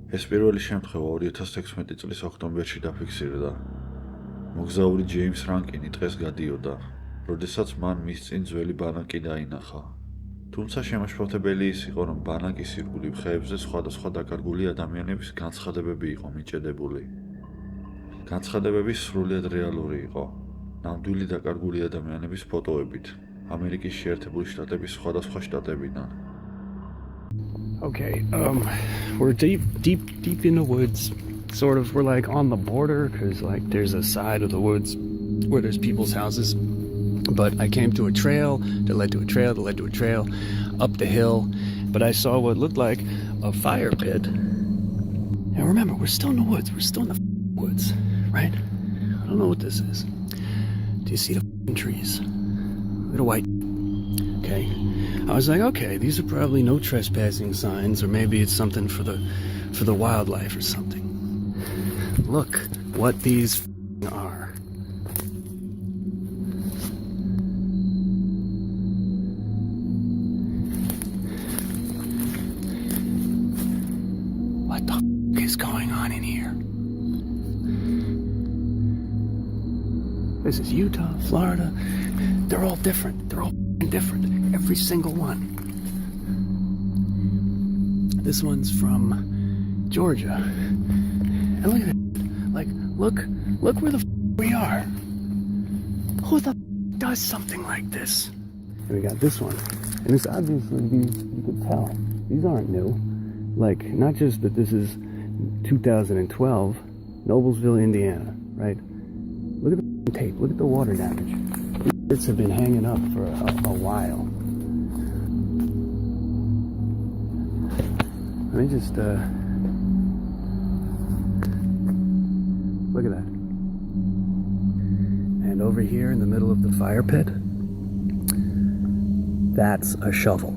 ეს პირველი შემთხვევა 2016 წლის ოქტომბერში დაფიქსირდა. მოგზაური ჯეიმს რანკინი დღეს გადიოდა, როდესაც მან მის წინ ძველი ბანაკი დაინახა. თუმცა შემაშფოთებელი ის იყო, რომ ბანაკის ირგვლივ ხეებზე სხვადასხვა დაკარგული ადამიანების განცხადებები იყო მიჭედებული. განცხადებები სრულიად რეალური იყო, ნამდვილი დაკარგული ადამიანების ფოტოებით, ამერიკის შეერთებული შტატების სხვადასხვა შტატებიდან. Okay, we're deep in the woods. Sort of, we're like on the border because like there's a side of the woods where there's people's houses. But I came to a trail that led to a trail that led to a trail up the hill. But I saw what looked like a fire pit. Now remember, we're still in the woods. We're still in the woods, right? I don't know what this is. Do you see the trees? Look at a white. Okay. I was like, okay, these are probably no trespassing signs, or maybe it's something for the wildlife or something. Look what these are. What the is going on in here? This is Utah, Florida. They're all different. They're all different. Every single one. This one's from Georgia. And look at it. Like, look where the we are. Who the does something like this? And we got this one. And this obviously, you could tell, these aren't new. Like, not just that this is 2012, Noblesville, Indiana, right? Look at the tape. Look at the water damage. These bits have been hanging up for a while. Let me just, look at that. And over here in the middle of the fire pit, that's a shovel.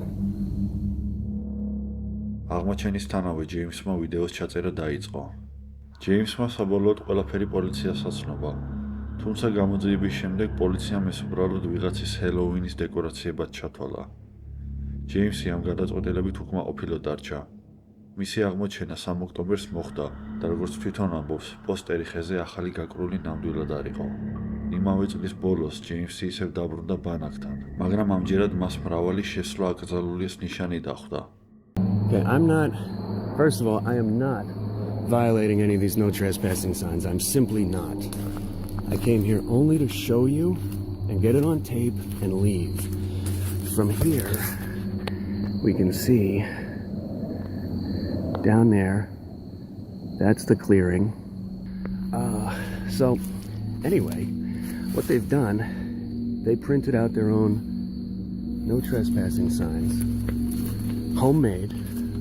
აღმოჩენისთანავე ჯეიმსმა ვიდეოს ჩაწერა დაიწყო. ჯეიმსმა საბოლოოდ ყველაფერი პოლიციას აცნობა. თუმცა გამოძიების შემდეგ პოლიციამ ეს უბრალოდ ვიღაცის ჰელოუინის დეკორაციებად ჩათვალა. ჯეიმსი ამ გადაწყვეტილებით უკმაყოფილო დარჩა. მისი აღმოჩენა 3 ოქტომბერს მოხდა და როგორც თვითონ ამბობს, პოსტერი ხეზე ახალი გაკრული ნამდვილად არ იყო. იმავე წლის ბოლოს ჯეიმსი ისევ დაბრუნდა ბანაკთან, მაგრამ ამჯერად მას მრავალი შესვლა აკრძალულის ნიშანი დახვდა. Okay, first of all, I am not violating any of these no trespassing signs. I'm simply not. I came here only to show you and get it on tape and leave. From here, we can see down there, that's the clearing. So anyway, what they've done, they printed out their own no trespassing signs. Homemade.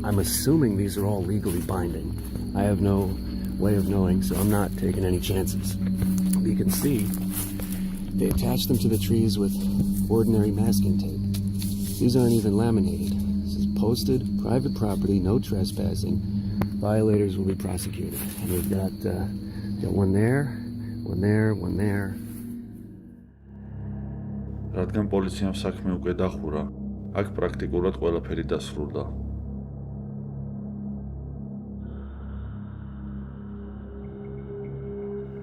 I'm assuming these are all legally binding. I have no way of knowing, so I'm not taking any chances. You can see they attached them to the trees with ordinary masking tape. These aren't even laminated. This is posted, private property, no trespassing. Violators will be prosecuted. And we've got one there, one there, one there. რადგან პოლიციამ საქმე უკვე დახურა, აქ პრაქტიკულად ყველაფერი დასრულდა.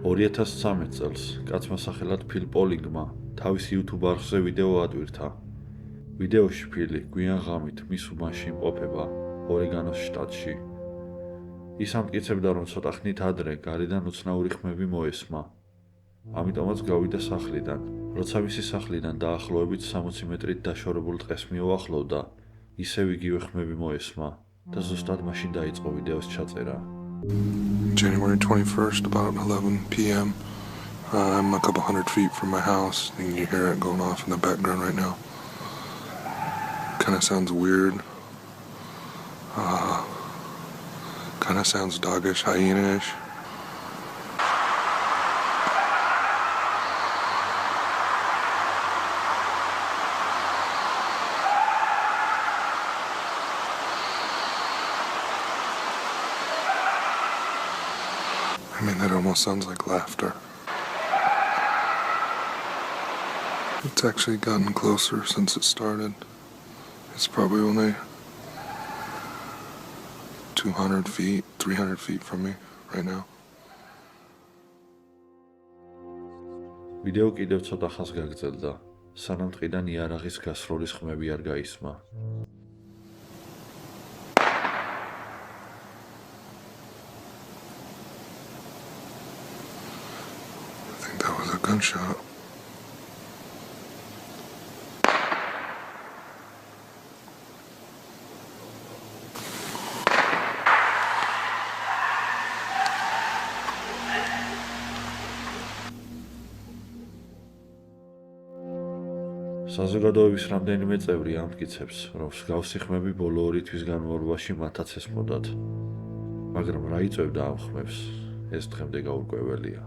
$2013 წელს კაცმა სახელად ფილ პოლინგმა თავის YouTube არხზე ვიდეო ადვირთა. ვიდეოში ფილი გვიან ღამით მის უბანში იმყოფება ორეგანოს შტატში. ის ამტკიცებდა, რომ ცოტა ხნით ადრე გარედან უცნაური ხმები მოესმა. ამიტომაც გავიდა სახლიდან. როცა მისი სახლიდან დაახლოებით 60 მეტრით დაშორებულ ტყეს მიუახლოვდა, ისევ იგივე ხმები მოესმა და ზუსტად მაშინ დაიწყო ვიდეოს ჩაწერა. January 21st, about 11 p.m. I'm a couple hundred feet from my house, and you hear it going off in the background right now. Kind of sounds weird. Kind of sounds doggish, hyena-ish. I mean, that almost sounds like laughter. It's actually gotten closer since it started. It's probably only 200 feet, 300 feet from me right now. ვიდეო კიდევ ცოტა ხანს გაგრძელდა, სანამ ტყიდან იარაღის გასროლის ხმები არ გაისმა. I think that was a gunshot. საზოგადოების რამდენიმე წევრი ამტკიცებს, რომ მსგავსი ხმები ბოლო 2 თვის განმავლობაში მათაც ესმოდათ. მაგრამ რა იწვევდა ამ ხმებს, ეს დღემდე გაურკვეველია.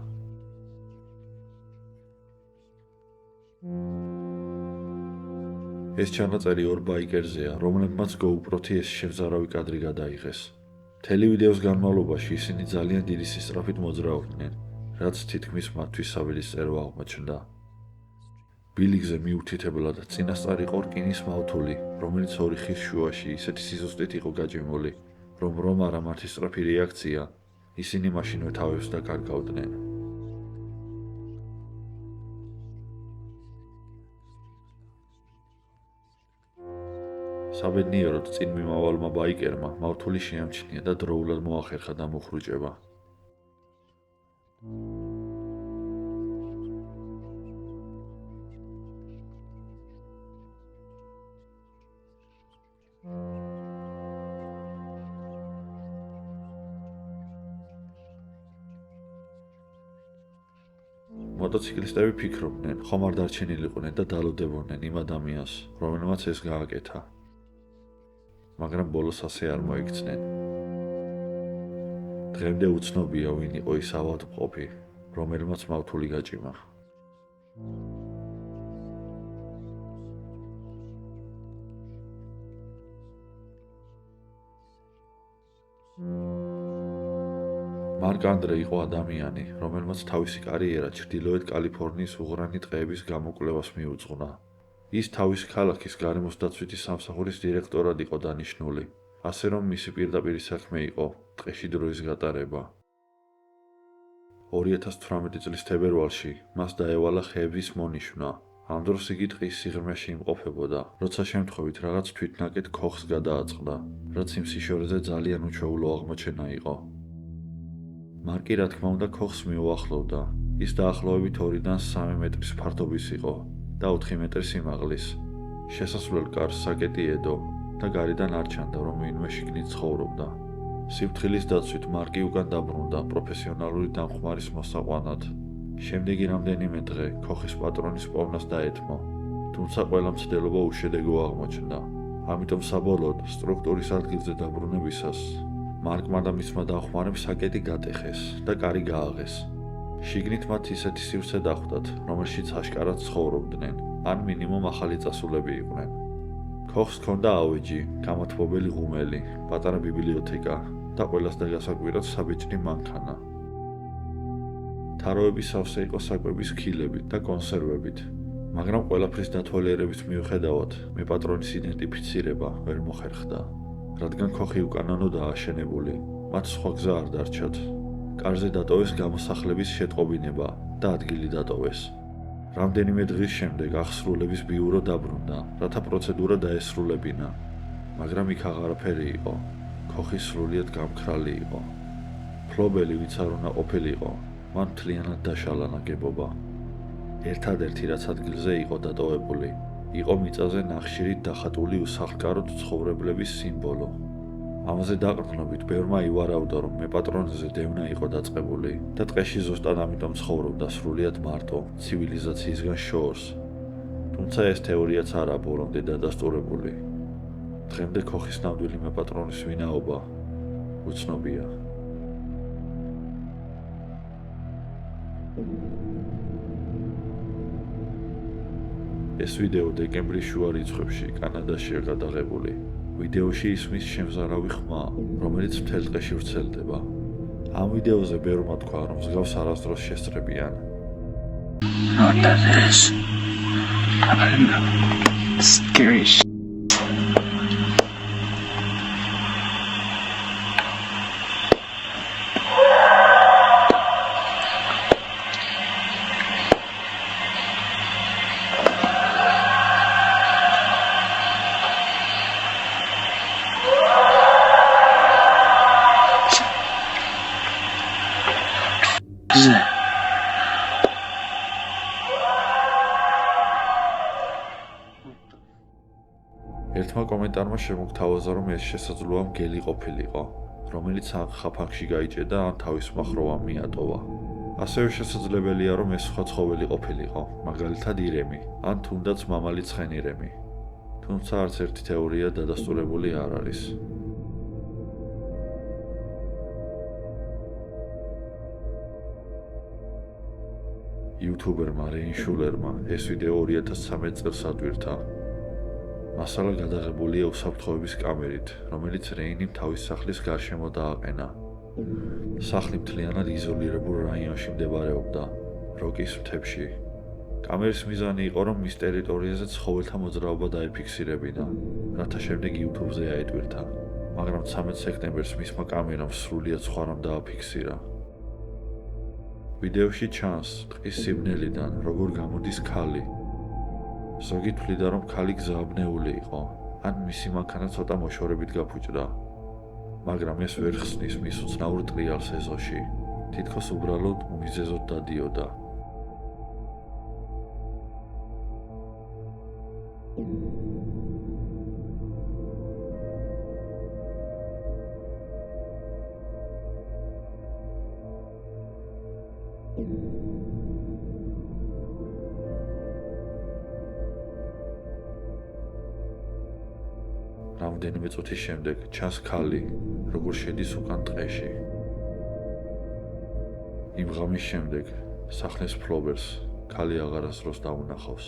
ეს ჩანაწერი 2 ბაიკერზეა, რომლებმაც GoPro-ი ეს შევზარავი კადრი გადაიღეს. მთელი ვიდეოს განმავლობაში ისინი ძალიან დიდი სისწრაფით მოძრაობდნენ, რაც თითქმის მათთვის საველისწერო აღმოჩნდა. ბილიგზე მიუთითებლად წინასწარ იყო რკინის მავთული, რომელიც 2 ხის შუაში ისეთი სიზუსტით იყო გაჭიმული, რომ არა მათი სწრაფი რეაქცია, ისინი მაშინვე თავებს დაკარგავდნენ. საბედნიეროდ წინ მიმავალმა ბაიკერმა მავთული შეამჩნია და დროულად მოახერხა დამუხრუჭება. მოტოციკლისტები ფიქრობდნენ, ხომ არ დარჩენილიყვნენ და დალოდებოდნენ იმ ადამიანს, რომელმაც ეს გააკეთა. მაგრამ ბოლოს ასე არ მოიქცნენ. დღემდე უცნობია, ვინ იყო ის ავადმყოფი, რომელმაც მავთული გაჭიმა. მარკ ანდრე იყო ადამიანი, რომელმაც თავისი კარიერა ჩრდილოეთ კალიფორნიის უღრანი ტყეების გამოკვლევას მიუძღვნა. ის თავის ქალაქის გარემოს დაცვითი სამსახურის დირექტორად იყო დანიშნული, ასე რომ მისი პირდაპირი საქმე იყო ტყეში დროის გატარება. 2018 წლის თებერვალში მას დაევალა ხეების მონიშვნა. ამ დროს იგი ტყის სიღრმეში იმყოფებოდა, როცა შემთხვევით რაღაც თვითნაკეთ ქოხს გადააწყდა, რაც იმ სიშორეზე ძალიან უჩვეულო აღმოჩენა იყო. მარკი რა თქმა უნდა ქოხს მიუახლოვდა. ის დაახლოებით 2-დან 3 მეტრის ფართობის იყო და 4 მეტრის სიმაღლის. შესასვლელ კარს საკეტი ედო და გარედან არ ჩანდა, რომ ვინმე შიგნით ცხოვრობდა. სიფრთხილის დაცვით მარკი უკან დაბრუნდა პროფესიონალური დამხმარის მოსაყვანად. შემდეგი რამდენიმე დღე ქოხის პატრონის პოვნას დაეთმო, თუმცა ყველა მცდელობა უშედეგო აღმოჩნდა. ამიტომ საბოლოოდ სტრუქტურის ადგილზე დაბრუნებისას მარკმა და მისმა დამხმარემ საკეტი გატეხეს და კარი გააღეს. შიგნით მათ ისეთი სივრცე დახვდათ, რომელშიც აშკარად ცხოვრობდნენ, ან მინიმუმ ახალი წასულები იყვნენ. ქოხს ჰქონდა ავეჯი, გამოთბობელი ღუმელი, პატარა ბიბლიოთეკა და ყველას დაგასაკვირად საბეჭდი მანქანა. თაროების სავსე იყო საკვების ქილებით და კონსერვებით, მაგრამ ყველაფრის დათვალიერების მიუხედავად, მე პატრონის იდენტიფიცირება ვერ მოხერხდა. რადგან ქოხი უკანონოდაა აშენებული, მათ სხვა გზა არ დარჩათ. კარზე დატოვეს გამოსახლების შეტყობინება და ადგილი დატოვეს. რამდენიმე დღის შემდეგ აღსრულების ბიურო დაბრუნდა, რათა პროცედურა დაესრულებინა, მაგრამ იქ აღარაფერი იყო. ქოხი სრულიად გამქრალი იყო. ფლობელი, ვინც არ უნდა ყოფილიყო, მან მთლიანად დაშალა ნაგებობა. ერთადერთი რაც ადგილზე იყო დატოვებული, იყო მიწაზე ნახშირით დახატული უსახლკაროდ ცხოვრებლების სიმბოლო. ამაზე დაყრდნობით ბევრმა ივარაუდა, რომ მე პატრონზე დევნა იყო დაწყებული და ტყეში ზუსტად ამიტომ ცხოვრობდა სრულიად მარტო, ცივილიზაციისგან შორს. თუმცა ეს თეორიაც არა ბოლომდე დადასტურებული. დღემდე ქოხის ნამდვილი მე პატრონის ვინაობა უცნობია. ეს ვიდეო დეკემბრის შუა რიცხვებში კანადაშია გადაღებული. ვიდეოში ისმის შემზარავი ხმა, რომელიც მთელ ტყეში ვრცელდება. ამ ვიდეოზე ბევრმა თქვა, რომ მსგავს არასდროს შესწრებიან. What that is? I don't know. Scary shit. ზე ერთმა კომენტარმა შემოგთავაზა, რომ ეს შესაძლოა მგელი ყოფილიყო, რომელიც ან ხაფანგში გაიჭედა, ან თავის მახლოვან მიატოვა. ასევე შესაძლებელია, რომ ეს სხვა ცხოველი ყოფილიყო, მაგალითად ირემი, ან თუნდაც მამალი ცხენირემი. თუმცა არც ერთი თეორია დადასტურებული არ არის. იუთუბერმა რეინ შულერმა ეს ვიდეო 2013 წელს ადვირთა. მასალა გადაღებულია უსაფრთხოების კამერით, რომელიც რეინიმ თავის სახლის გარშემო დააყენა. სახლი მთლიანად იზოლირებულ რაიონში მდებარეობდა, როკის მთებში. კამერის მიზანი იყო, რომ მის ტერიტორიაზე ცხოველთა მოძრაობა დაეფიქსირებინა, რათა შემდეგ YouTube-ზე აეტვირთა, მაგრამ 13 სექტემბერს მისმა კამერამ სრულიად სხვა რამ დააფიქსირა. ვიდეოში ჩანს ტყის სიბნელიდან, როგორ გამოდის ქალი. ზოგი თვლიდა, რომ ქალი გზააბნეული იყო, ან მისი მანქანა ცოტა მოშორებით გაფუჭდა. მაგრამ ეს ვერ ხსნის მის უცნაურ ტრიალს ეზოში. თითქოს უბრალოდ უმიზეზოდ დადიოდა. რამდენიმე წუთის შემდეგ ჩანს ქალი, როგორ შედის უკან ტყეში. იმ ღამის შემდეგ სახლის ფლობელს ქალი აღარასდროს დაუნახავს.